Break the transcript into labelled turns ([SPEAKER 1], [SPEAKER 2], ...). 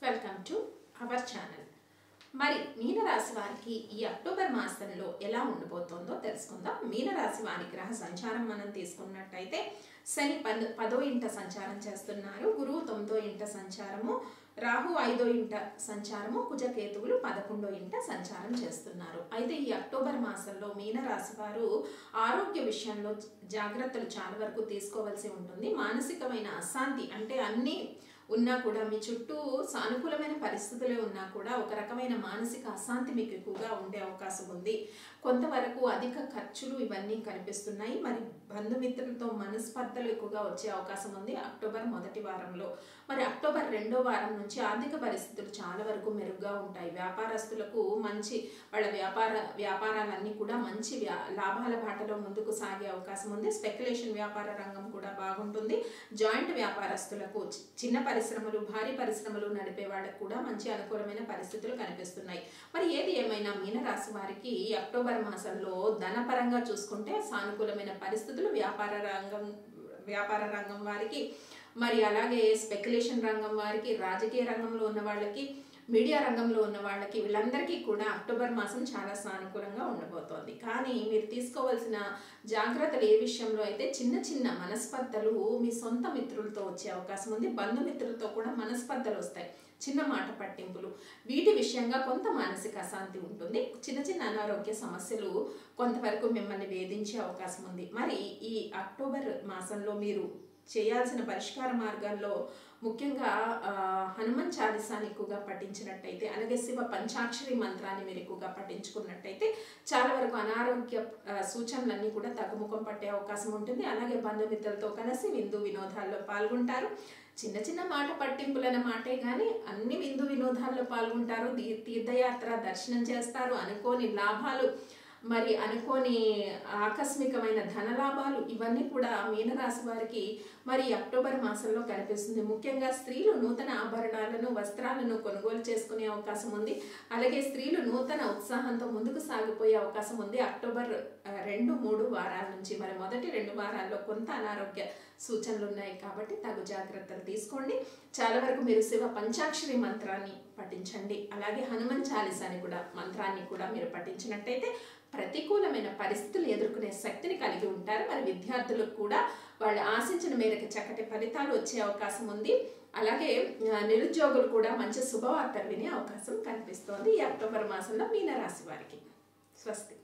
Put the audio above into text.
[SPEAKER 1] Welcome to our channel. మరి మీనరాశి వారికి ఈ అక్టోబర్ మాసంలో ఎలా ఉండబోతోందో తెలుసుకుందాం. మీనరాశి వారి గ్రహ సంచారం మనం తీసుకున్నట్టయితే శని 10వ ఇంట సంచారం చేస్తున్నారు, గురువు 9వ ఇంట సంచారము, రాహు 5వ ఇంట సంచారము, కుజకేతువులు 11వ ఇంట సంచారం చేస్తున్నారు. అయితే ఈ అక్టోబర్ మాసంలో మీనరాశి వారు ఆరోగ్య విషయంలో జాగ్రత్తలు చాలా వరకు తీసుకోవాల్సి ఉంటుంది. మానసికమైన అశాంతి అంటే అన్ని ఉన్నా కూడా మీ చుట్టూ సానుకూలమైన పరిస్థితులే ఉన్నా కూడా ఒక రకమైన మానసిక అశాంతి మీకు ఎక్కువగా ఉండే అవకాశం ఉంది. కొంతవరకు అధిక ఖర్చులు ఇవన్నీ కనిపిస్తున్నాయి. మరి బంధుమిత్రులతో మనస్పర్ధలు ఎక్కువగా వచ్చే అవకాశం ఉంది అక్టోబర్ మొదటి వారంలో. మరి అక్టోబర్ 2వ వారం నుంచి ఆర్థిక పరిస్థితులు చాలా వరకు మెరుగ్గా ఉంటాయి. వ్యాపారస్తులకు మంచి వాళ్ళ వ్యాపారాలన్నీ కూడా మంచి లాభాల బాటలో ముందుకు సాగే అవకాశం ఉంది. స్పెక్యులేషన్ వ్యాపార రంగం కూడా బాగుంటుంది. జాయింట్ వ్యాపారస్తులకు చిన్న పరిశ్రమలు, భారీ పరిశ్రమలు నడిపే వాళ్ళకు కూడా మంచి అనుకూలమైన పరిస్థితులు కనిపిస్తున్నాయి. మరి ఏది ఏమైనా మీనరాశి వారికి ఈ అక్టోబర్ మాసంలో ధనపరంగా చూసుకుంటే సానుకూలమైన పరిస్థితులు వ్యాపార రంగం వారికి, మరి అలాగే స్పెక్యులేషన్ రంగం వారికి, రాజకీయ రంగంలో ఉన్న వాళ్ళకి, మీడియా రంగంలో ఉన్న వాళ్ళకి, వీళ్ళందరికీ కూడా అక్టోబర్ మాసం చాలా సానుకూలంగా ఉండబోతోంది. కానీ మీరు తీసుకోవాల్సిన జాగ్రత్తలు ఏ విషయంలో అయితే చిన్న చిన్న మనస్పర్ధలు మీ సొంత మిత్రులతో వచ్చే అవకాశం ఉంది. బంధుమిత్రులతో కూడా మనస్పర్ధలు వస్తాయి, చిన్న మాట పట్టింపులు, వీటి విషయంగా కొంత మానసిక అశాంతి ఉంటుంది. చిన్న చిన్న అనారోగ్య సమస్యలు కొంతవరకు మిమ్మల్ని వేధించే అవకాశం ఉంది. మరి ఈ అక్టోబర్ మాసంలో మీరు చేయాల్సిన పరిష్కార మార్గాల్లో ముఖ్యంగా హనుమాన్ చాలీసాని ఎక్కువగా పఠించినట్టయితే, అలాగే శివ పంచాక్షరి మంత్రాన్ని మీరు ఎక్కువగా పఠించుకున్నట్టయితే చాలా వరకు అనారోగ్య సూచనలన్నీ కూడా తగ్గుముఖం పట్టే అవకాశం ఉంటుంది. అలాగే బంధుమిత్రులతో కలిసి విందు వినోదాల్లో పాల్గొంటారు. చిన్న చిన్న మాట పట్టింపులన్న మాటే కానీ అన్ని విందు వినోదాల్లో పాల్గొంటారు. తీర్థయాత్ర దర్శనం చేస్తారు. అనుకోని లాభాలు, మరి అనుకోని ఆకస్మికమైన ధనలాభాలు ఇవన్నీ కూడా మీనరాశి వారికి మరి అక్టోబర్ మాసంలో కనిపిస్తుంది. ముఖ్యంగా స్త్రీలు నూతన ఆభరణాలను, వస్త్రాలను కొనుగోలు చేసుకునే అవకాశం ఉంది. అలాగే స్త్రీలు నూతన ఉత్సాహంతో ముందుకు సాగిపోయే అవకాశం ఉంది అక్టోబర్ 2, 3 వారాల నుంచి. మరి మొదటి 2 వారాల్లో కొంత అనారోగ్య సూచనలు ఉన్నాయి కాబట్టి తగు జాగ్రత్తలు తీసుకోండి. చాలా వరకు మీరు శివ పంచాక్షరి మంత్రాన్ని పఠించండి. అలాగే హనుమాన్ చాలీసాని కూడా మంత్రాన్ని కూడా మీరు పఠించినట్టయితే ప్రతికూలమైన పరిస్థితులు ఎదుర్కొనే శక్తిని కలిగి ఉంటారు. మరి విద్యార్థులకు కూడా వాళ్ళు ఆశించిన మేరకు చక్కటి ఫలితాలు వచ్చే అవకాశం ఉంది. అలాగే నిరుద్యోగులు కూడా మంచి శుభవార్తలు వినే అవకాశం కనిపిస్తోంది ఈ అక్టోబర్ మాసంలో మీనరాశి వారికి. స్వస్తి.